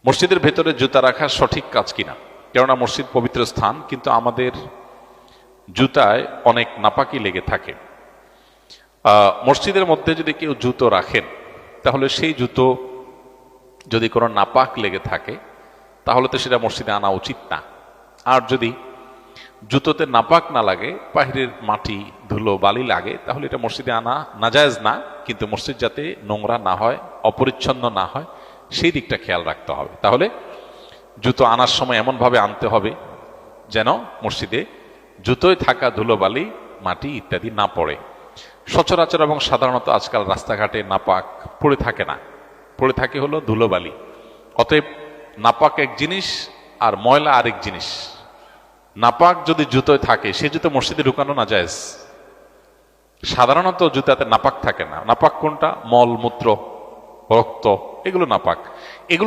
মসজিদের ভেতরে জুতা রাখা সঠিক কাজ কিনা, কেননা মসজিদ পবিত্র স্থান, কিন্তু আমাদের জুতায় অনেক নাপাকি লেগে থাকে। মসজিদের মধ্যে যদি কেউ জুতো রাখেন, তাহলে সেই জুতো যদি কোনো নাপাক লেগে থাকে তাহলে তো সেটা মসজিদে আনা উচিত না। আর যদি জুতোতে নাপাক না লাগে, বাহিরের মাটি ধুলো বালি লাগে, তাহলে এটা মসজিদে আনা নাজায়েজ না। কিন্তু মসজিদ যাতে নোংরা না হয়, অপরিচ্ছন্ন না হয়, সেই দিকটা খেয়াল রাখতে হবে। তাহলে জুতো আনার সময় এমনভাবে আনতে হবে যেন মসজিদে জুতোয় থাকা ধুলোবালি, মাটি ইত্যাদি না পড়ে। সচরাচর এবং সাধারণত আজকাল রাস্তাঘাটে নাপাক পড়ে থাকে না, পড়ে থাকে হলো ধুলোবালি। অতএব নাপাক এক জিনিস আর ময়লা আরেক জিনিস। নাপাক যদি জুতোয় থাকে, সে জুতো মসজিদে ঢুকানো নাজায়েজ। সাধারণত জুতাতে নাপাক থাকে না। নাপাক কোনটা? মল, মূত্র, রক্ত, এগুলো নাপাক। এগুলো